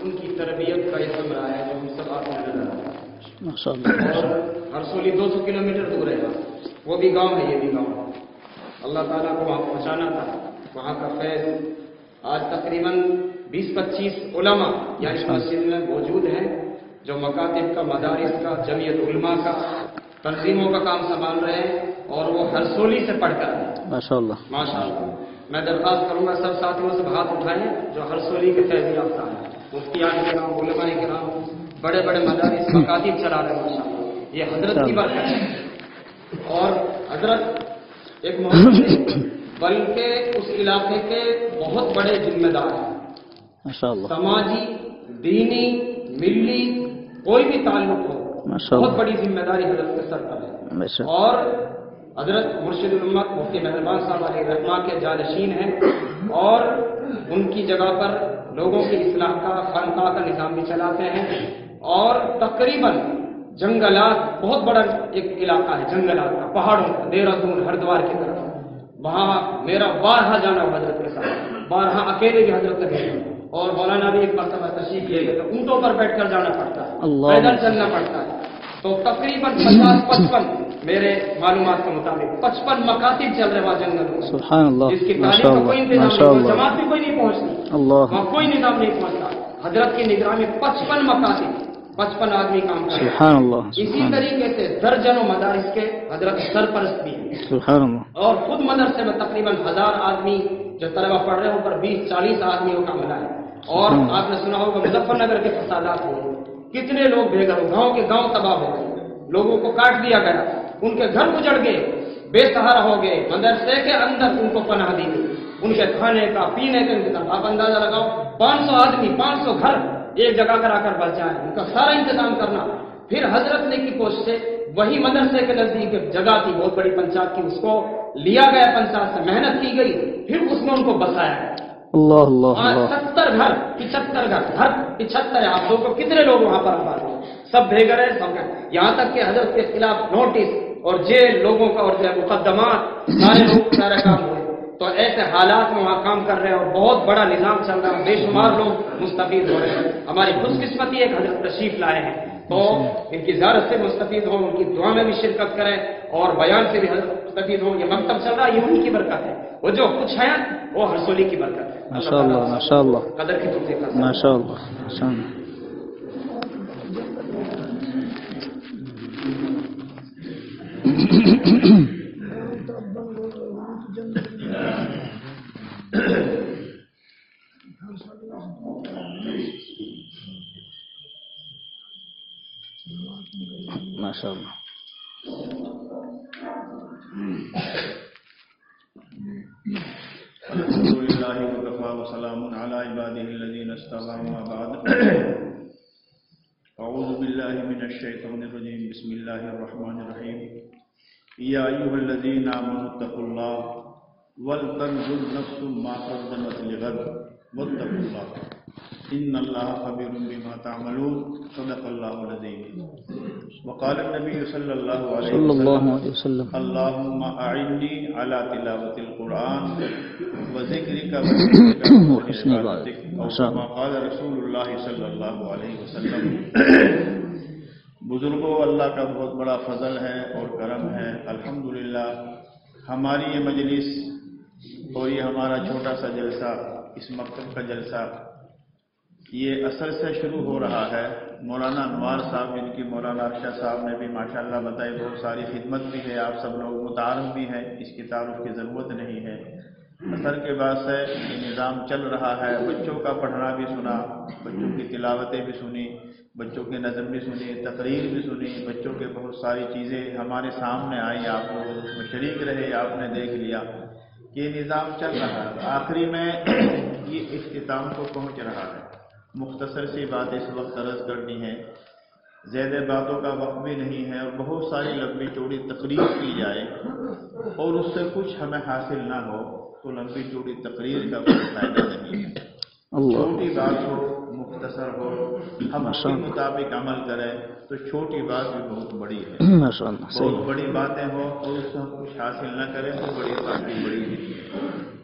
ان کی تربیت کا یہ ثمرہ ہے جو ہم سب آپ نے نظر آ رہا ہے. اور ہرسولی 200 کلومیٹر دور ہے، وہ بھی گاؤں ہے، یہ بھی گاؤں ہے. اللہ تعالیٰ کو وہاں پہنچانا تھا. وہاں کا فیض آج تقریباً 20-25 علماء یعنی مسجد میں موجود ہیں جو مکاتب کا، مدارس کا، جمعیت علماء کا، تنظیموں کا کام سنبھال رہے ہیں، اور وہ ہرسولی سے پڑھ کر ہیں. ماشاء اللہ ماشاء اللہ. میں درخواست کروں گا سب ساتھیوں سے ہاتھ اٹھائیں جو ہرسولی کے فیض یافتہ ہیں. مفتیان کرام، علماء کرام، بڑے بڑے مدارس، مکاتب چلا رہے ہیں. ماشاء اللہ یہ حضرت کی برکت ہے. اور حضرت ایک محمد بلکہ اس علاقے کے بہت بڑے ذمہ دار ہیں. سماجی، دینی، ملی کوئی بھی تعلق ہو، بہت بڑی ذمہ داری حضرت کے سر پر ہے. اور حضرت مرشد الامت مفتی مہربان صاحب علیہ رحمہ کے جانشین ہیں، اور ان کی جگہ پر لوگوں کی اصلاح کا، خانقاہ کا نظام بھی چلاتے ہیں. اور تقریباً جنگلات، بہت بڑا ایک علاقہ ہے جنگلات کا، پہاڑوں کا، دہرادون، ہردوار کی طرف. وہاں میرا بارہا جانا ہو حضرت کے ساتھ، بارہا اکیلے بھی حضرت کے گئے. اور مولانا بھی ایک مرتبہ تشریف لے گئے تو اونٹوں پر بیٹھ کر جانا پڑتا ہے، پیدل چلنا پڑتا ہے. تو تقریباً 50-55 میرے معلومات کے مطابق 55 مکاتب چل رہے وہاں جنگل میں. سبحان اللہ. جس کی تعلیم کا کوئی انتظام نہیں، جماعت بھی کوئی نہیں پہنچتی، وہاں کوئی نظام نہیں پہنچتا. حضرت کی نگرانی 55 مکاتب، 55 آدمی کام کر رہے ہیں. اسی طریقے سے درجنوں مدارس کے حضرت سرپرست بھی ہیں. اور خود مدرسے میں تقریباً 1000 آدمی جو طلبہ پڑھ رہے ہیں، اوپر 20-40 آدمیوں کا عملہ ہے. اور آپ نے سنا ہوگا مظفر نگر کے فسادات ہوئے، کتنے لوگ بے گھر، گاؤں کے گاؤں تباہ ہو گئے، لوگوں کو کاٹ دیا گیا، ان کے گھر اجڑ گئے، بے سہارا ہو گئے. مدرسے کے اندر ان کو پناہ دی گئی، ان کے کھانے کا، پینے کا انتظام. آپ اندازہ لگاؤ 500 آدمی، 500 گھر ایک جگہ کرا کر بچ جائیں، ان کا سارا انتظام کرنا. پھر حضرت نے کی کوشش سے وہی مدرسے کے نزدیک جگہ تھی، بہت بڑی پنچایت کی، اس کو لیا گیا، پنچایت سے محنت کی گئی، پھر اس میں ان کو بسایا گیا. 70 گھر، 75 گھر، ہر 75 ہے. آپ لوگوں کو کتنے لوگ وہاں پر آباد ہیں؟ سب بھیگے رہے، سب گئے. یہاں تک کہ حضرت کے خلاف نوٹس اور جیل، لوگوں کا اور مقدمات، سارے لوگ سارے کام ہوئے. تو ایسے حالات میں وہاں کام کر رہے ہیں اور بہت بڑا نظام چل رہا ہے، بے شمار لوگ مستفید ہو رہے ہیں. ہماری خوش قسمتی ایک حضرت تشریف لائے ہیں، تو ان کی زیارت سے مستفید ہوں، ان کی دعا میں بھی شرکت کریں، اور بیان سے بھی مستفید ہوں. یہ مکتب چل رہا ہے، یہ ان کی برکت ہے. وہ جو کچھ ہے وہ ہرسولی کی برکت ہے. ماشاءاللہ ماشاءاللہ، قدر کی توفیق عطا فرمائے. ماشاءاللہ ماشاءاللہ. ماشاءاللہ. الحمدللہ وکفی وسلام علی عبادہ الذین اصطفی. اما بعد، اعوذ باللہ من الشیطان الرجیم. بسم اللہ الرحمن الرحیم. یا ایھا الذین آمنوا اتقوا اللہ ولتنظر نفس ما قدمت لغد واتقوا اللہ ان اللہ خبیر بما تعملون. صدق اللہ العظیم. وقال النبی صلی اللہ علیہ وسلم اللہم اعنی علی تلاوت القرآن وذکرک وحسن عبادتک، او کما قال رسول اللہ صلی اللہ علیہ وسلم. بزرگوں، اللہ کا بہت بڑا فضل ہے اور کرم ہے. الحمدللہ ہماری یہ مجلس اور یہ ہمارا چھوٹا سا جلسہ، اس مکتب کا جلسہ، یہ اثر سے شروع ہو رہا ہے. مولانا انوار صاحب، ان کی مولانا ارشد صاحب نے بھی ماشاءاللہ بتائی، بہت ساری خدمت بھی ہے، آپ سب لوگ متعارف بھی ہیں، اس کی تعارف کی ضرورت نہیں ہے. اثر کے بعد سے یہ نظام چل رہا ہے. بچوں کا پڑھنا بھی سنا، بچوں کی تلاوتیں بھی سنی، بچوں کی نظم بھی سنی، تقریر بھی سنی، بچوں کے بہت ساری چیزیں ہمارے سامنے آئی، آپ لوگ اس میں شریک رہے، آپ نے دیکھ لیا. یہ نظام چل رہا ہے. آخری میں یہ اختتام کو پہنچ رہا ہے. مختصر سی بات اس وقت عرض کرنی ہے، زیادہ باتوں کا وقت بھی نہیں ہے، اور بہت ساری لمبی چوڑی تقریر کی جائے اور اس سے کچھ ہمیں حاصل نہ ہو تو لمبی چوڑی تقریر کا کوئی فائدہ نہیں ہے. چھوٹی بات ہو، مختصر ہو، ہم اس کے مطابق عمل کریں تو چھوٹی بات بھی بہت بڑی ہے. بہت بڑی باتیں ہوں اور اس سے ہم کچھ حاصل نہ کریں تو بڑی بات بھی بڑی نہیں ہے.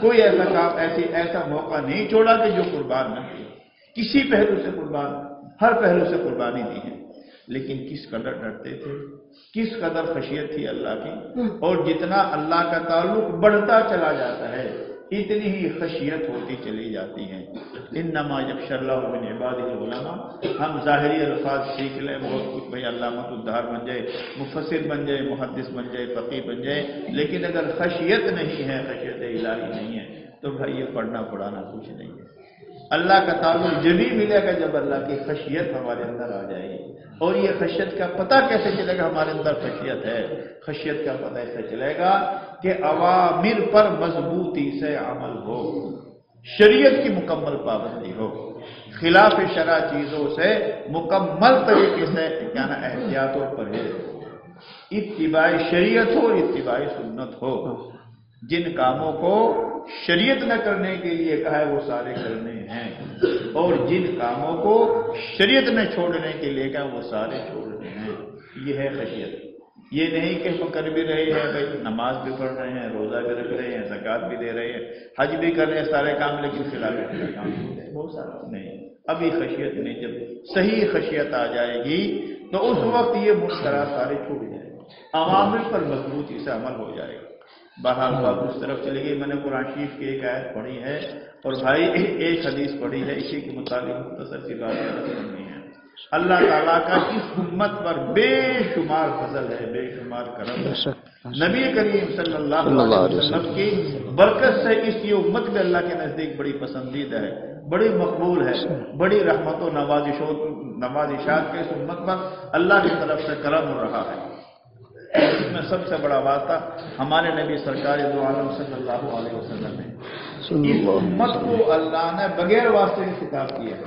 کوئی ایسا کام ایسا موقع نہیں چھوڑا کہ جو قربان نہ کیا، کسی پہلو سے قربان، ہر پہلو سے قربانی دی ہے۔ لیکن کس قدر ڈرتے تھے، کس قدر خشیت تھی اللہ کی، اور جتنا اللہ کا تعلق بڑھتا چلا جاتا ہے اتنی ہی خشیت ہوتی چلی جاتی ہے۔ انما یخشی اللہ من عبادہ العلماء، ہم ظاہری الفاظ سیکھ لیں بہت کچھ، بھائی علامۃ الدہر بن جائے، مفسر بن جائے، محدث بن جائے، فقیہ بن جائے، لیکن اگر خشیت نہیں ہے، خشیت الہی نہیں ہے، تو بھائی یہ پڑھنا پڑھانا کچھ نہیں ہے۔ اللہ کا تعلق جبھی ملے گا جب اللہ کی خشیت ہمارے اندر آ جائے گی۔ اور یہ خشیت کا پتہ کیسے چلے گا ہمارے اندر خشیت ہے؟ خشیت کا پتہ ایسے چلے گا کہ اوامر پر مضبوطی سے عمل ہو، شریعت کی مکمل پابندی ہو، خلاف شرع چیزوں سے مکمل طریقے سے یعنی احتیاط اور پرہیز ہو، اتباع شریعت ہو، اتباع سنت ہو، جن کاموں کو شریعت نہ کرنے کے لیے کہا ہے وہ سارے کرنے ہیں، اور جن کاموں کو شریعت نے چھوڑنے کے لیے کہا وہ سارے چھوڑنے ہیں۔ یہ ہے خشیت۔ یہ نہیں کہ ہم کر بھی رہے ہیں، بھائی نماز بھی پڑھ رہے ہیں، روزہ بھی رکھ رہے ہیں، زکوٰۃ بھی دے رہے ہیں، حج بھی کر رہے ہیں، سارے کام، لیکن خلاف کام بہت سارا نہیں۔ ابھی خشیت نہیں، جب صحیح خشیت آ جائے گی تو اس وقت یہ منکرات سارے چھوٹ جائیں گے، اوامر پر مضبوطی سے عمل ہو جائے گا۔ بہرحال بات اس طرف چلے گئی۔ میں نے قرآن شریف کی ایک آیت پڑھی ہے اور بھائی ایک حدیث پڑھی ہے، اسی کے متعلق مختصر سی بات کرنی ہے۔ اللہ تعالیٰ کا اس امت پر بے شمار فضل ہے، بے شمار کرم ہے۔ نبی کریم صلی اللہ علیہ وسلم کی برکت سے اس یہ امت میں اللہ کے نزدیک بڑی پسندیدہ ہے، بڑی مقبول ہے، بڑی رحمت و نوازشات کے اس امت پر اللہ کی طرف سے کرم ہو رہا ہے۔ اس میں سب سے بڑا واسطہ ہمارے نبی سرکار دو عالم صلی اللہ علیہ وسلم ہے۔ اس امت کو اللہ نے بغیر واسطے کی خطاب کیا ہے۔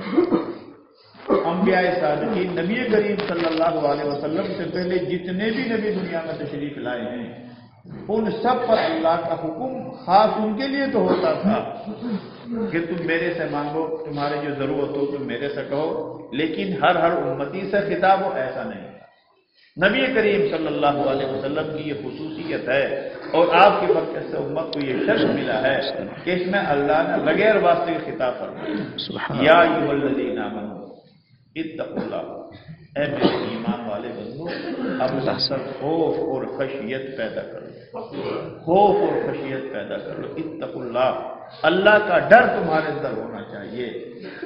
انبیاء صادقین نبی کریم صلی اللہ علیہ وسلم سے پہلے جتنے بھی نبی دنیا میں تشریف لائے ہیں ان سب پر اللہ کا حکم خاص ان کے لیے تو ہوتا تھا کہ تم میرے سے مانگو، تمہارے جو ضرورت ہو تم میرے سے کہو، لیکن ہر امتی سے خطاب ہو ایسا نہیں۔ نبی کریم صلی اللہ علیہ وسلم کی یہ خصوصیت ہے، اور آپ کی برکت سے امت کو یہ شرف ملا ہے کہ اس میں اللہ نے بغیر واسطے کی خطاب فرمایا، یا ایھا الذین آمنوا اتقوا اللہ، اے میرے ایمان والے بندو اب اکثر خوف اور خشیت پیدا کرو، خوف اور خشیت پیدا کرو، اتقوا اللہ، اللہ کا ڈر تمہارے اندر ہونا چاہیے،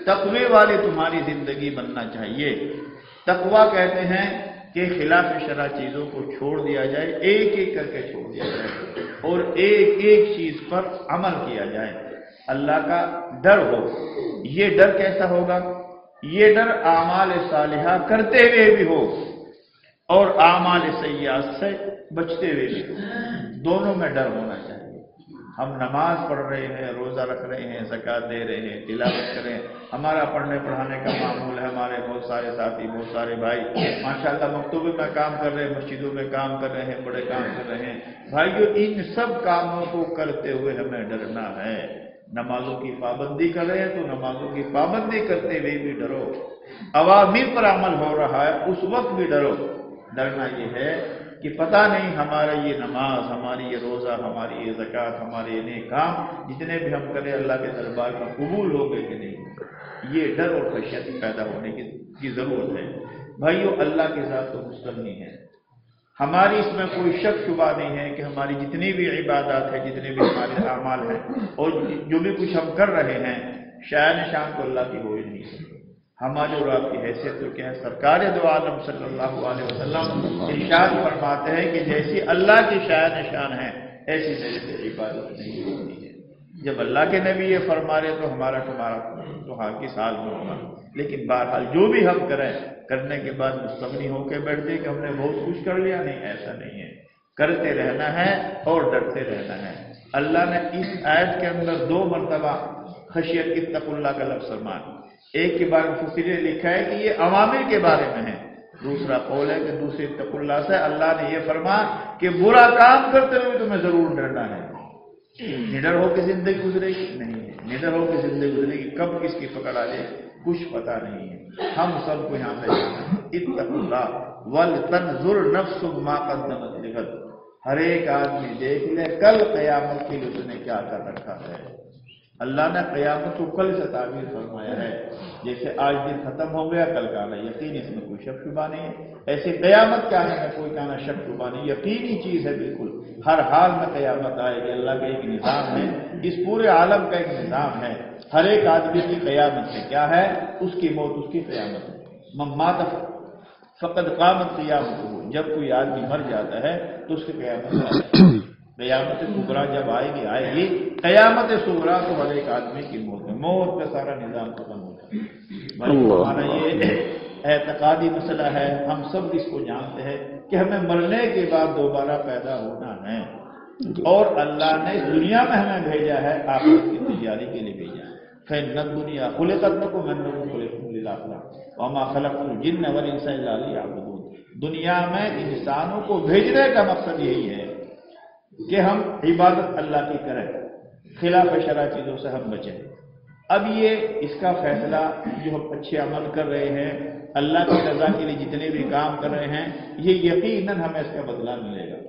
تقوی والی تمہاری زندگی بننا چاہیے۔ تقوی کہتے ہیں کہ خلاف شرع چیزوں کو چھوڑ دیا جائے، ایک ایک کر کے چھوڑ دیا جائے اور ایک ایک چیز پر عمل کیا جائے، اللہ کا ڈر ہو۔ یہ ڈر کیسا ہوگا؟ یہ ڈر اعمال صالحہ کرتے ہوئے بھی ہو اور اعمال سیئات سے بچتے ہوئے بھی ہو، دونوں میں ڈر ہونا چاہیے۔ ہم نماز پڑھ رہے ہیں، روزہ رکھ رہے ہیں، زکوٰۃ دے رہے ہیں، تلاوت کر رہے ہیں، ہمارا پڑھنے پڑھانے کا معمول ہے، ہمارے بہت سارے ساتھی، بہت سارے بھائی ماشاءاللہ مکتوبوں میں کام کر رہے ہیں، مسجدوں میں کام کر رہے ہیں، بڑے کام کر رہے ہیں۔ بھائیو ان سب کاموں کو کرتے ہوئے ہمیں ڈرنا ہے۔ نمازوں کی پابندی کر رہے ہیں تو نمازوں کی پابندی کرتے ہوئے بھی ڈرو، اوامر پر عمل ہو رہا ہے اس وقت بھی ڈرو۔ ڈرنا یہ ہے کہ پتہ نہیں ہمارا یہ نماز، ہماری یہ روزہ، ہماری یہ زکوٰۃ، ہمارے یہ نیک کام جتنے بھی ہم کریں اللہ کے دربار میں قبول ہو گئے کہ نہیں۔ یہ ڈر اور خشیت پیدا ہونے کی ضرورت ہے۔ بھائیو اللہ کی ذات تو مستغنی ہے، ہماری اس میں کوئی شک شبہ نہیں ہے کہ ہماری جتنی بھی عبادات ہیں، جتنے بھی ہمارے اعمال ہیں اور جو بھی کچھ ہم کر رہے ہیں شاید شان تو اللہ کی ہو ہی نہیں سکتی۔ ہماری اور آپ کی حیثیت تو کیا ہے؟ سرکار دو عالم صلی اللہ علیہ وسلم ارشاد فرماتے ہیں کہ جیسی اللہ کی شان ہے ایسی میرے سے عبادت نہیں ہوتی ہے۔ جب اللہ کے نبی یہ فرما رہے تو ہمارا تمہارا تو ہاں کس حال میں ہوگا۔ لیکن بہرحال جو بھی ہم کریں کرنے کے بعد مستغنی ہو کے بیٹھتے کہ ہم نے بہت کچھ کر لیا، نہیں، ایسا نہیں ہے۔ کرتے رہنا ہے اور ڈرتے رہنا ہے۔ اللہ نے اس آیت کے اندر 2 مرتبہ خشیت اتقوا اللہ کا لفظ فرمایا۔ ایک کے بارے میں مفسرین نے لکھا ہے کہ یہ اوامر کے بارے میں ہے، دوسرا قول ہے کہ دوسرے اتقوا اللہ سے اللہ نے یہ فرمایا کہ برا کام کرتے ہوئے تمہیں ضرور ڈرنا ہے۔ نڈر ہو کے زندگی گزرے گی نہیں ہے، نڈر ہو کے زندگی گزرے گی، کب کس کی پکڑ آ جائے کچھ پتہ نہیں ہے۔ ہم سب کو یہاں پہ اتقوا اللہ ولتنظر نفس ما قدمت لغد، ہر ایک آدمی دیکھ لے کل قیامت کے لیے اس نے کیا کر رکھا ہے۔ اللہ نے قیامت کو کل سے تعبیر فرمایا ہے، جیسے آج دن ختم ہو گیا کل کا آنا یقین، اس میں کوئی شک شبہ نہیں ہے۔ ایسی قیامت کے آنے میں کوئی کہنا شک شبہ نہیں، یقینی چیز ہے بالکل، ہر حال میں قیامت آئے گی۔ اللہ کا ایک نظام ہے، اس پورے عالم کا ایک نظام ہے۔ ہر ایک آدمی کی قیامت سے کیا ہے؟ اس کی موت اس کی قیامت ہے۔ من مات فقد قامت قیامت ہو، جب کوئی آدمی مر جاتا ہے تو اس کی قیامت آئے گی۔ قیامت صغریٰ جب آئے گی قیامت صغریٰ تو ہر ایک آدمی کی موت ہے، موت پہ سارا نظام ختم ہوتا ہے۔ ہمارا یہ اعتقادی مسئلہ ہے، ہم سب اس کو جانتے ہیں کہ ہمیں مرنے کے بعد دوبارہ پیدا ہونا ہے، اور اللہ نے اس دنیا میں ہمیں بھیجا ہے آخرت کی تیاری کے لیے بھیجا ہے۔ فإن الدنيا خلقت لكم وإنكم خلقتم للآخرة وما خلقت الجن والإنس إلا ليعبدون۔ دنیا میں انسانوں کو بھیجنے کا مقصد یہی ہے کہ ہم عبادت اللہ کی کریں، خلاف شرع چیزوں سے ہم بچیں۔ اب یہ اس کا فیصلہ جو ہم اچھے عمل کر رہے ہیں، اللہ کی رضا کے لیے جتنے بھی کام کر رہے ہیں، یہ یقیناً ہمیں اس کا بدلہ ملے گا۔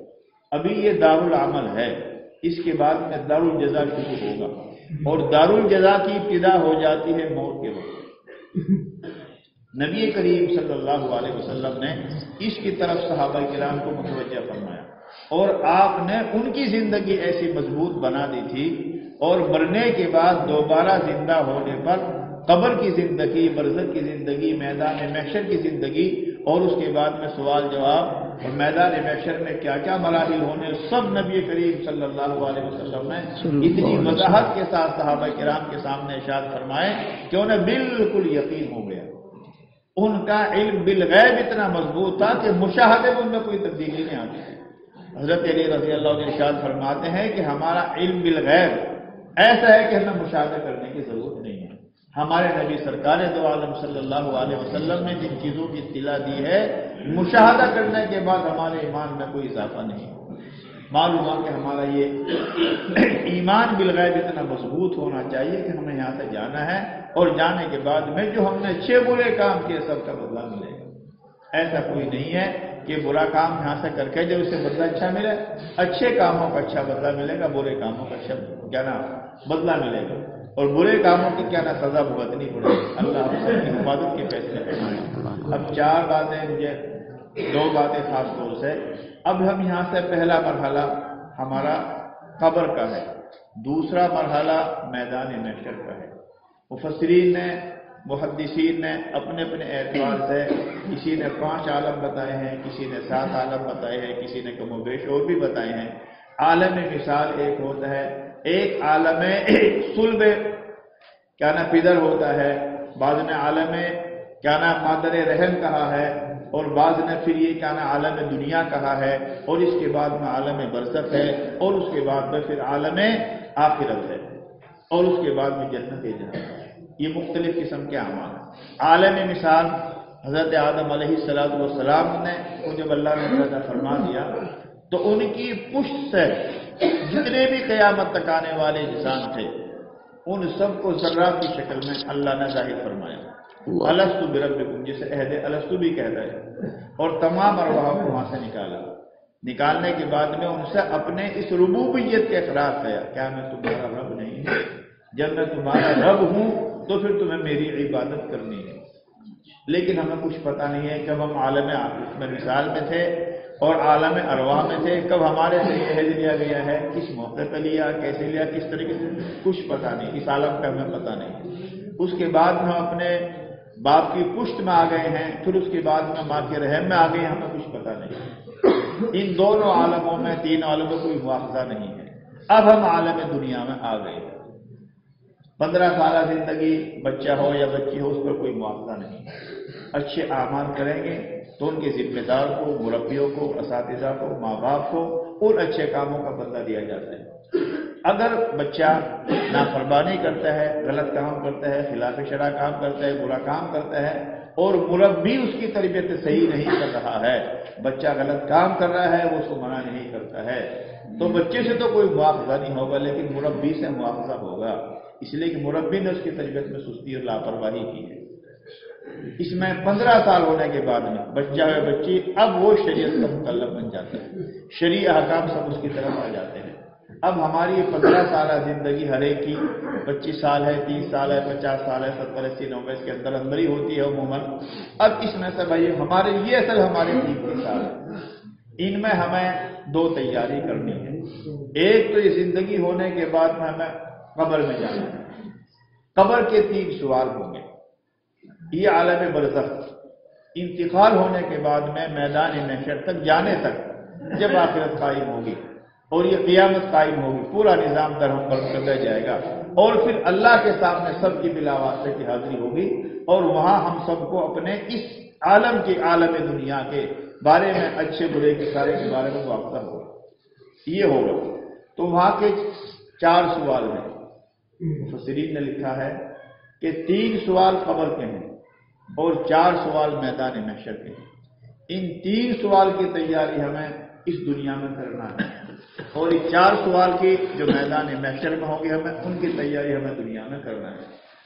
ابھی یہ دارالعمل ہے، اس کے بعد میں دارالجزا شروع ہوگا، اور دارالجزا کی ابتدا ہو جاتی ہے موت کے وقت۔ نبی کریم صلی اللہ علیہ وسلم نے اس کی طرف صحابہ کرام کو متوجہ فرمایا، اور آپ نے ان کی زندگی ایسی مضبوط بنا دی تھی، اور مرنے کے بعد دوبارہ زندہ ہونے پر قبر کی زندگی، برزخ کی زندگی، میدان محشر کی زندگی، اور اس کے بعد میں سوال جواب، اور میدان محشر میں کیا کیا مراحل ہونے، سب نبی کریم صلی اللہ علیہ وسلم نے اتنی وضاحت کے ساتھ صحابہ کرام کے سامنے ارشاد فرمائے کہ انہیں بالکل یقین ہو گیا۔ ان کا علم بالغیب اتنا مضبوط تھا کہ مشاہدے میں ان میں کوئی تبدیلی نہیں آتی۔ حضرت علی رضی اللہ عنہ ارشاد فرماتے ہیں کہ ہمارا علم بالغیب ایسا ہے کہ ہمیں مشاہدہ کرنے کی ضرورت نہیں ہے۔ ہمارے نبی سرکار دو عالم صلی اللہ علیہ وسلم نے جن چیزوں کی اطلاع دی ہے، مشاہدہ کرنے کے بعد ہمارے ایمان میں کوئی اضافہ نہیں۔ معلوم ہوا کہ ہمارا یہ ایمان بالغیب اتنا مضبوط ہونا چاہیے کہ ہمیں یہاں سے جانا ہے، اور جانے کے بعد میں جو ہم نے اچھے برے کام کیے سب کا بدلہ ملے گا۔ ایسا کوئی نہیں ہے کہ برا کام یہاں سے کر کے جب اسے بدلہ اچھا ملے، اچھے کاموں کا اچھا بدلہ ملے گا، برے کاموں کا اچھا کیا نا بدلہ ملے گا، اور برے کاموں کی کیا نا سزا بھگتنی پڑے گی۔ اللہ ہم سب کی حفاظت کے فیصلے فرمائے۔ اب 4 باتیں، مجھے 2 باتیں خاص طور سے۔ اب ہم یہاں سے پہلا مرحلہ ہمارا قبر کا ہے، دوسرا مرحلہ میدان محشر کا ہے۔ مفسرین نے، محدثین نے اپنے اپنے اعتبار سے کسی نے 5 عالم بتائے ہیں، کسی نے 7 عالم بتائے ہیں، کسی نے کم و بیش اور بھی بتائے ہیں۔ عالم مثال ایک ہوتا ہے، ایک عالم صلب کیا نا پدر ہوتا ہے، بعض نے عالم کیا نا مادر رحم کہا ہے، اور بعض نے پھر یہ کیا نا عالم دنیا کہا ہے، اور اس کے بعد میں عالم برزخ ہے، اور اس کے بعد میں پھر عالم آخرت ہے، اور اس کے بعد میں جنت جہنم ہے۔ یہ مختلف قسم کے اعمال ہیں۔ عالم مثال حضرت آدم علیہ السلام نے کو جب اللہ نے پیدا فرما دیا تو ان کی پشت سے جتنے بھی قیامت تک آنے والے انسان تھے ان سب کو ذرات کی شکل میں اللہ نے ظاہر فرمایا۔ الستو بربکم، جسے عہد الستو بھی کہتا ہے، اور تمام ارواح کو وہاں سے نکالا۔ نکالنے کے بعد میں ان سے اپنے اس ربوبیت کے اقرار کیا، کیا میں تمہارا رب نہیں ہوں؟ جب میں تمہارا رب ہوں تو پھر تمہیں میری عبادت کرنی ہے۔ لیکن ہمیں کچھ پتہ نہیں ہے، کب ہم عالم میں مثال میں تھے اور عالم ارواح میں تھے، کب ہمارے سے یہ عہد لیا گیا ہے، کس موقع پہ لیا، کیسے لیا، کس طریقے سے، کچھ پتہ نہیں، اس عالم کا ہمیں پتہ نہیں۔ اس کے بعد ہم اپنے باپ کی پشت میں آ گئے ہیں، پھر اس کے بعد میں ماں کے رحم میں آ گئے ہیں، ہمیں کچھ پتہ نہیں۔ ان دونوں عالموں میں، 3 عالموں میں کوئی مواخذہ نہیں ہے۔ اب ہم عالم دنیا میں آ گئے ہیں۔ 15 سالہ زندگی، بچہ ہو یا بچی ہو، اس پر کوئی مواخذہ نہیں۔ اچھے اعمال کریں گے تو ان کے ذمہ دار کو، مربیوں کو، اساتذہ کو، ماں باپ کو ان اچھے کاموں کا بدلہ دیا جاتا ہے۔ اگر بچہ نافرمانی کرتا ہے، غلط کام کرتا ہے، خلاف شرع کام کرتا ہے، برا کام کرتا ہے، اور مربی اس کی تربیت صحیح نہیں کر رہا ہے، بچہ غلط کام کر رہا ہے، وہ اس کو منع نہیں کرتا ہے، تو بچے سے تو کوئی مواخذہ نہیں ہوگا، لیکن مربی سے مواخذہ ہوگا، اس لیے کہ مربی نے اس کی تربیت میں سستی اور لاپرواہی کی ہے۔ اس میں 15 سال ہونے کے بعد میں بچہ ہے بچی، اب وہ شریعت کا مکلف بن جاتا ہے، شرعی احکام سب اس کی طرف آ جاتے ہیں۔ اب ہماری 15 سالہ زندگی ہر ایک کی 25 سال ہے، 30 سال ہے، 50 سال ہے، 70 80 90 اس کے اندر اندر ہی ہوتی ہے عموماً۔ اب اس میں سے بھائی ہمارے یہ اصل ہمارے 30 سال ہے، ان میں ہمیں 2 تیاری کرنی ہے۔ ایک تو یہ زندگی ہونے کے بعد میں ہمیں قبر میں جانا ہے، قبر کے 3 سوال ہوں گے۔ یہ عالم برزخ، انتقال ہونے کے بعد میں میدان محشر تک جانے تک، جب آخرت قائم ہوگی اور یہ قیامت قائم ہوگی، پورا نظام درہم کر دیا جائے گا، اور پھر اللہ کے سامنے سب کی بلا واسطے کی حاضری ہوگی، اور وہاں ہم سب کو اپنے اس عالم کے عالم دنیا کے بارے میں، اچھے برے کے سارے کے بارے میں واقع ہوگا۔ یہ ہوگا تو وہاں کے 4 سوال ہیں۔ مفسرین نے لکھا ہے کہ 3 سوال قبر کے ہیں اور 4 سوال میدان محشر کے ہیں۔ ان 3 سوال کی تیاری ہمیں اس دنیا میں کرنا ہے، اور اس 4 سوال کی جو میدان محشر میں ہوگی ہمیں ان کی تیاری ہمیں دنیا میں کرنا ہے۔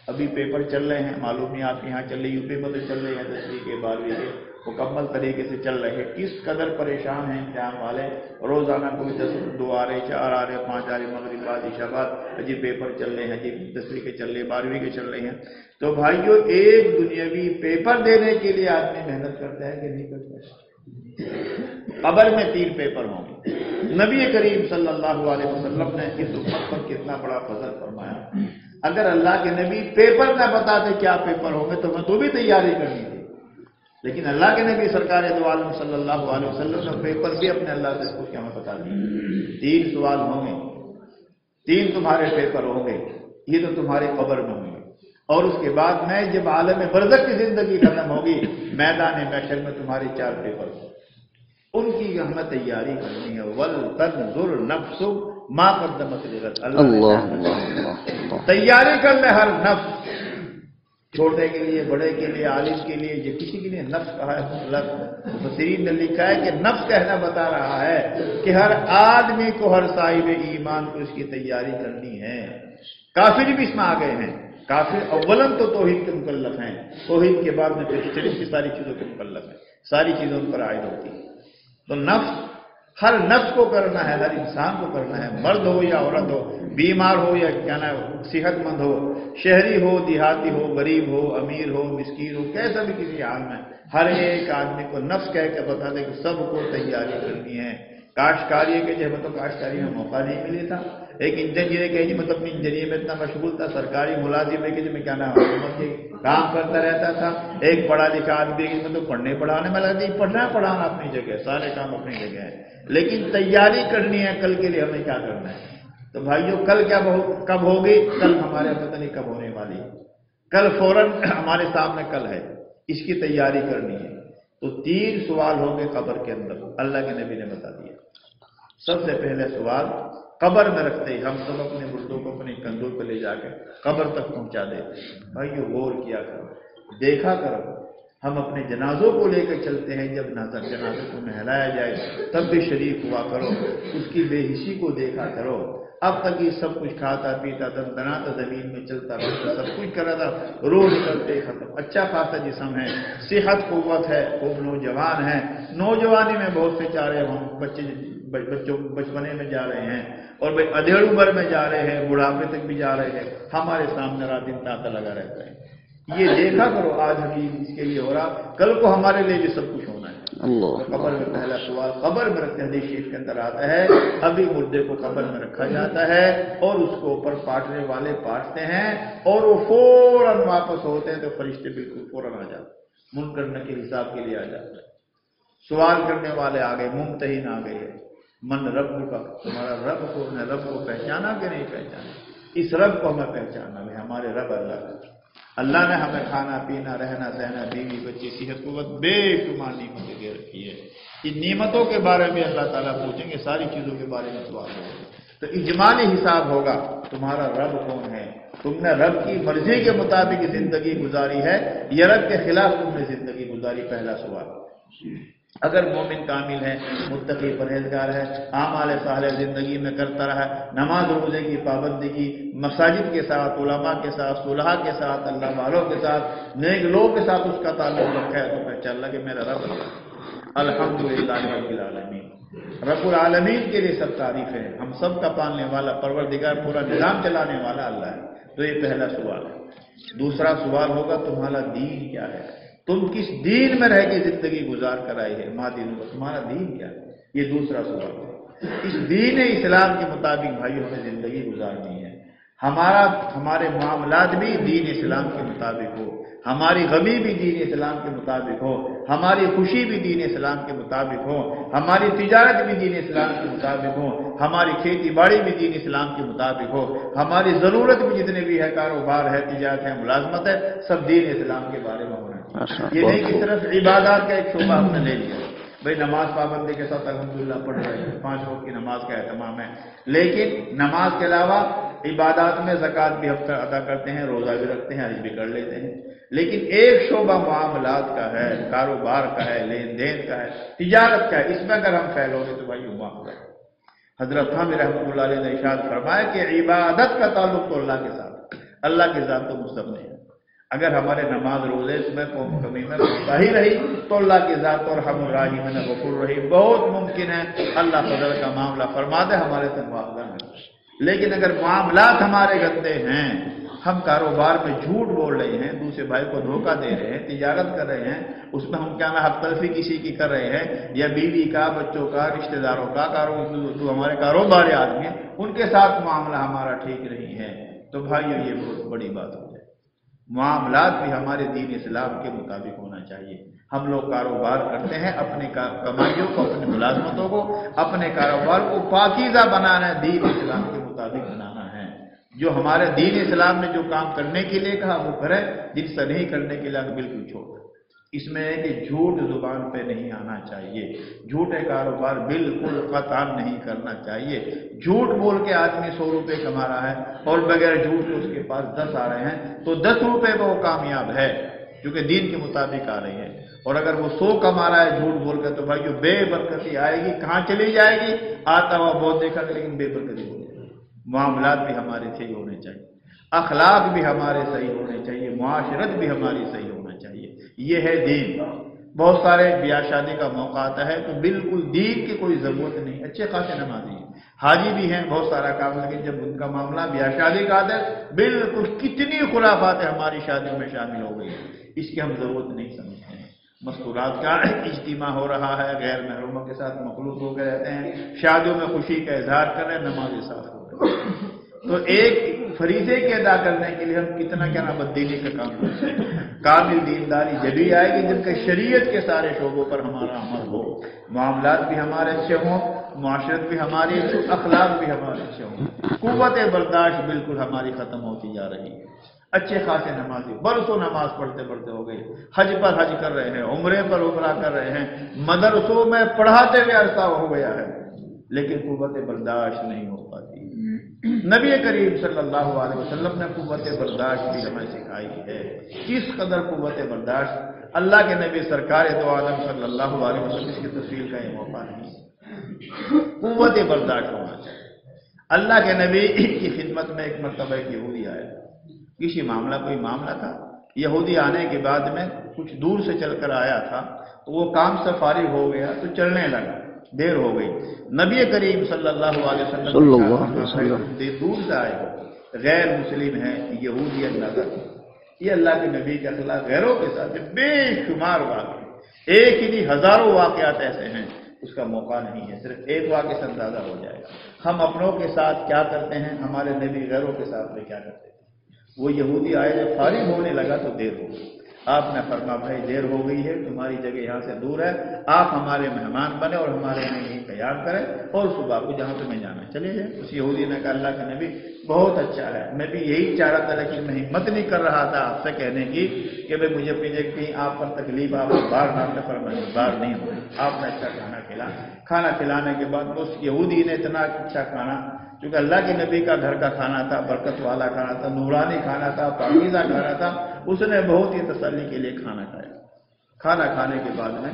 ابھی پیپر چل رہے ہیں، معلوم نہیں آپ کے یہاں چل رہے، یو پی میں تو چل رہے ہیں، 10ویں کے 12ویں کے مکمل طریقے سے چل رہے ہیں۔ کس قدر پریشان ہیں امتحان والے، روزانہ کوئی 2 آ رہے، 4 آ رہے، 5 آ رہے، مغرب بعد عشاء بعد عجیب پیپر چل رہے ہیں، عجیب 10ویں کے چل رہے، 12ویں کے چل رہے ہیں۔ تو بھائیو، ایک دنیاوی پیپر دینے کے لیے آدمی محنت کرتا ہے کہ نہیں کرتا ہے؟ قبر میں 3 پیپر ہوں گے۔ نبی کریم صلی اللہ علیہ وسلم نے اس امت پر کتنا بڑا فضل فرمایا۔ اگر اللہ کے نبی پیپر نہ بتاتے کیا پیپر ہوں گے تو میں تو بھی تیاری کرنی تھی، لیکن اللہ کے نبی سرکار دو عالم صلی اللہ علیہ وسلم نے پیپر بھی اپنے اللہ سے پوچھ کے ہمیں بتا دیے۔ 3 سوال ہوں گے، 3 تمہارے پیپر ہوں گے، یہ تو تمہارے قبر میں ہوں گے، اور اس کے بعد میں جب عالم برزخ کی زندگی ختم ہوگی، میدان محشر میں تمہارے 4 پیپر ہوں، ان کی ہمیں تیاری کرنی ہے۔ وَلْتَنْظُرْ نَفْسٌ مَا قَدَّمَتْ لِغَدٍ، اللہ تیاری کر لے ہر نفس، چھوٹے کے لیے، بڑے کے لیے، عالم کے لیے، جو کسی کے لیے نفس کہا ہے مطلق۔ مفسرین نے لکھا ہے کہ نفس کہنا بتا رہا ہے کہ ہر آدمی کو، ہر صاحب ایمان کو اس کی تیاری کرنی ہے۔ کافر بھی اس میں آ گئے ہیں، کافر اولاً تو توحید کے مکلف ہیں، توحید کے بعد میں شرک کی ساری چیزوں کے مکلف ہیں، ساری چیزوں پر عائد ہوتی ہے۔ تو نفس، ہر نفس کو کرنا ہے، ہر انسان کو کرنا ہے، مرد ہو یا عورت ہو، بیمار ہو یا کیا نا صحت مند ہو، شہری ہو، دیہاتی ہو، غریب ہو، امیر ہو، مسکین ہو، کیسا بھی کسی حال میں، ہر ایک آدمی کو نفس کہہ کے بتا دے کہ سب کو تیاری کرنی ہے۔ کاشتکاری کے جب تو کاشتکاری میں موقع نہیں ملے تھا، ایک انجینئر کہ جی مطلب اپنی انجینئر میں اتنا مشغول تھا، سرکاری ملازم ہے کہ جی میں کیا نام حکومت کے کام کرتا رہتا تھا، ایک پڑھا لکھا آدمی کہ مطلب پڑھنے پڑھانے میں لگتی، پڑھنا پڑھانا اپنی جگہ، سارے کام اپنی جگہ ہے، لیکن تیاری کرنی ہے کل کے لیے ہمیں کیا کرنا ہے۔ تو بھائیو، کل کیا کب ہوگی؟ کل ہمارے پتہ نہیں کب ہونے والی ہے، کل فوراً ہمارے سامنے کل ہے، اس کی تیاری کرنی ہے۔ تو 3 سوال ہوں گے قبر کے اندر، اللہ کے نبی نے بتا دیا۔ سب سے پہلے سوال قبر میں رکھتے ہی ہم سب اپنے مردوں کو اپنے کندھوں پہ لے جا کے قبر تک پہنچا دے۔ بھائیو، غور کیا کرو، دیکھا کرو، ہم اپنے جنازوں کو لے کر چلتے ہیں، جب جنازے کو نہلایا جائے تب بھی شریک ہوا کرو، اس کی بے حسی کو دیکھا کرو۔ اب تک یہ سب کچھ کھاتا پیتا دندناتا زمین میں چلتا رہتا، سب کچھ کر رہا تھا، روز کرتے ختم، اچھا خاصا جسم ہے، صحت قوت ہے، خوب نوجوان ہے، نوجوانی میں بہت سے چارے ہم بچوں بچپنے میں جا رہے ہیں، اور بھائی ادھیڑ عمر میں جا رہے ہیں، بڑھاپے تک بھی جا رہے ہیں، ہمارے سامنے رات دن تانتا لگا رہتا ہے۔ یہ دیکھا کرو، آج ہم اس کے لیے ہو رہا، کل کو ہمارے لیے بھی سب کچھ ہونا ہے۔ قبر میں پہلا سوال قبر میں رکھتے ہیں، حدیث شریف کے اندر آتا ہے، ابھی مردے کو قبر میں رکھا جاتا ہے اور اس کو اوپر پاٹنے والے پاٹتے ہیں اور وہ فوراً واپس ہوتے ہیں، تو فرشتے بالکل فوراً آ جاتے ہیں، منکر نکیر حساب کے لیے آ جاتے ہیں۔ سوال کرنے والے آ گئے، ممتحن آ گئے، من رب کا، تمہارا رب کو، نے رب کو پہچانا کہ نہیں پہچانا؟ اس رب کو ہمیں پہچاننا ہے، ہمارے رب اللہ کا۔ اللہ نے ہمیں کھانا پینا، رہنا سہنا، بیوی بچی، صحت قوت، بے شمار نعمتیں دے رکھی ہے۔ ان نعمتوں کے بارے میں اللہ تعالیٰ پوچھیں گے، ساری چیزوں کے بارے میں سوال ہوگا، تو اجمالی حساب ہوگا، تمہارا رب کون ہے، تم نے رب کی مرضی کے مطابق زندگی گزاری ہے یا رب کے خلاف تم نے زندگی گزاری، پہلا سوال۔ اگر مومن کامل ہے، متقی پرہیزگار ہے، اعمال صالح زندگی میں کرتا رہا، نماز روزے کی پابندی کی، مساجد کے ساتھ، علماء کے ساتھ، صلحاء کے ساتھ، اللہ والوں کے ساتھ، نیک لوگوں کے ساتھ اس کا تعلق رکھا ہے، تو پہچان لگے میرا رب الحمدللہ رب العالمین۔ رب العالمین کے لیے سب تعریف ہے، ہم سب کا پالنے والا پروردگار، پورا نظام چلانے والا اللہ ہے۔ تو یہ پہلا سوال ہے۔ دوسرا سوال ہوگا تمہارا دین کیا ہے؟ تم کس دین میں رہ کے زندگی گزار کر آئے ہیں؟ ماں دین کو تمہارا دین کیا ہے؟ یہ دوسرا سوال ہے۔ اس دین اسلام کے مطابق بھائیوں میں زندگی گزارنی ہے۔ ہمارے معاملات بھی دین اسلام کے مطابق ہو، ہماری غمی بھی دین اسلام کے مطابق ہو، ہماری خوشی بھی دین اسلام کے مطابق ہو، ہماری تجارت بھی دین اسلام کے مطابق ہو، ہماری کھیتی باڑی بھی دین اسلام کے مطابق ہو، ہماری ضرورت بھی جتنے بھی ہے، کاروبار ہے، تجارت ہے، ملازمت ہے، سب دین اسلام کے بارے میں ہونا چاہیے۔ یہ نہیں کہ صرف عبادات کا ایک شعبہ ہم نے لے لیا، بھائی نماز پابندی کے ساتھ الحمدللہ پڑھ رہے ہیں، 5 وقت کی نماز کا اہتمام ہے، لیکن نماز کے علاوہ عبادات میں زکوٰۃ بھی ہم ادا کرتے ہیں، روزہ بھی رکھتے ہیں، حج بھی کر لیتے ہیں، لیکن ایک شعبہ معاملات کا ہے، کاروبار کا ہے، لین دین کا ہے، تجارت کا ہے، اس میں اگر ہم فیل ہو گے تو بھائی معاملہ ہے۔ حضرت حامد رحمۃ اللہ علیہ نے ارشاد فرمایا کہ عبادت کا تعلق تو اللہ کے ساتھ، اللہ کی ذات تو مستغنی ہے۔ اگر ہمارے نماز روزے اس میں کمی میں کوتاہی رہی تو اللہ کی ذات اور ہم الراحمین میں غفور رحیم، بہت ممکن ہے اللہ فضل کا معاملہ فرما دے، ہمارے سے معاملہ نہیں۔ لیکن اگر معاملات ہمارے گندے ہیں، ہم کاروبار میں جھوٹ بول رہے ہیں، دوسرے بھائی کو دھوکہ دے رہے ہیں، تجارت کر رہے ہیں، اس میں ہم کیا نہ حق تلفی کسی کی کر رہے ہیں، یا بیوی کا، بچوں کا، رشتہ داروں کا، جو ہمارے کاروباری آدمی ہیں ان کے ساتھ معاملہ ہمارا ٹھیک نہیں ہے، تو بھائیو یہ بہت بڑی بات ہو جائے۔ معاملات بھی ہمارے دین اسلام کے مطابق ہونا چاہیے۔ ہم لوگ کاروبار کرتے ہیں، اپنے کمائیوں کو، اپنی ملازمتوں کو، اپنے کاروبار کو پاکیزہ بنانا ہے، دین اسلام کے مطابق بنانا ہے۔ جو ہمارے دین اسلام نے جو کام کرنے کے لیے کہا وہ کرے، جن سے نہیں کرنے کے لیے بالکل چھوڑ۔ اس میں ہے کہ جھوٹ زبان پہ نہیں آنا چاہیے، جھوٹے کاروبار بالکل قطعاً نہیں کرنا چاہیے۔ جھوٹ بول کے آدمی 100 روپے کما رہا ہے اور بغیر جھوٹ کے اس کے پاس 10 آ رہے ہیں تو 10 روپے پہ وہ کامیاب ہے، کیونکہ دین کے مطابق آ رہی ہے۔ اور اگر وہ 100 کما رہا ہے جھوٹ بول کر تو بھائی جو بے برکتی آئے گی، کہاں چلی جائے گی؟ آتا ہوا بہت دیکھا گا، لیکن بے برکتی ہو جائے گی۔ معاملات بھی ہمارے صحیح ہونے چاہیے، اخلاق بھی ہمارے صحیح ہونے چاہیے، معاشرت بھی ہماری صحیح ہونا چاہیے۔ یہ ہے دین۔ بہت سارے بیاہ شادی کا موقع آتا ہے تو بالکل دین کی کوئی ضرورت نہیں، اچھے خاصے نمازی ہیں، حاجی بھی ہیں، بہت سارا کام، لیکن جب ان کا معاملہ بیاہ شادی کا آتا ہے بالکل کتنی خرافاتیں ہماری شادیوں میں شامل ہو گئی ہیں، اس کی ہم ضرورت نہیں سمجھتے ہیں۔ مستورات کا اجتماع ہو رہا ہے، غیر محرموں کے ساتھ مخلوط ہو کے رہتے ہیں، شادیوں میں خوشی کا اظہار کر رہے ہیں، نمازیں صاف ہو رہے ہیں۔ تو ایک فریضے کے ادا کرنے کے لیے ہم کتنا کیا نہ بددینی کا کام کرتے ہیں۔ کامل دینداری جبھی آئے گی جن کے شریعت کے سارے شعبوں پر ہمارا عمل ہو، معاملات بھی ہمارے اچھے ہوں، معاشرت بھی ہماری اچھی، اخلاق بھی ہمارے اچھے ہوں۔ قوت برداشت بالکل ہماری ختم ہوتی جا رہی ہے۔ اچھے خاصے نمازی برسوں نماز پڑھتے پڑھتے ہو گئی، حج پر حج کر رہے ہیں، عمرے پر عمرہ کر رہے ہیں، مدرسوں میں پڑھاتے ہوئے عرصہ ہو گیا ہے، لیکن قوت برداشت نہیں ہو پاتی۔ نبی کریم صلی اللہ علیہ وسلم نے قوت برداشت بھی ہمیں سکھائی ہے۔ کس قدر قوت برداشت، اللہ کے نبی سرکار دو عالم صلی اللہ علیہ وسلم اس کی تفصیل کا یہ موقع نہیں ہے۔ قوت برداشت ہونا چاہیے۔ اللہ کے نبی کی خدمت میں ایک مرتبہ ایک یہودی آیا، کسی کوئی معاملہ تھا، یہودی آنے کے بعد میں کچھ دور سے چل کر آیا تھا، تو وہ کام سے فارغ ہو گیا تو چلنے لگا، دیر ہو گئی۔ نبی کریم صلی اللہ علیہ وسلم دور سے آئے ہو، غیر مسلم ہے، یہودی اللہ کا، یہ اللہ کے نبی کے اخلاق غیروں کے ساتھ بے شمار واقع، ایک ہی نہیں ہزاروں واقعات ایسے ہیں، اس کا موقع نہیں ہے، صرف ایک واقعے سے اندازہ ہو جائے گا ہم اپنوں کے ساتھ کیا کرتے ہیں، ہمارے نبی غیروں کے ساتھ میں کیا کرتے ہیں۔ وہ یہودی آئے، جب فارغ ہونے لگا تو دیر ہو گئی، آپ نے فرمایا بھائی دیر ہو گئی ہے، تمہاری جگہ یہاں سے دور ہے، آپ ہمارے مہمان بنے اور ہمارے یہاں یہی قیام کریں، اور صبح کو جہاں تمہیں جانا چلے جائیں۔ اس یہودی نے کہا اللہ کا نبی بہت اچھا ہے، میں بھی یہی چاہ رہا تھا، لیکن میں ہمت نہیں کر رہا تھا آپ سے کہنے کی کہ بھائی مجھے اپنی جگہ کہیں آپ پر تکلیف، آپ بار نہ فرمائیں، بار نہیں ہوئی، آپ نے اچھا کھانا کھلانے کے بعد اس یہودی نے اتنا اچھا کھانا، کیونکہ اللہ کے نبی کا گھر کا کھانا تھا، برکت والا کھانا تھا، نورانی کھانا تھا، پاکیزہ کھانا تھا، اس نے بہت ہی تسلی کے لیے کھانا کھایا۔ کھانا کھانے کے بعد میں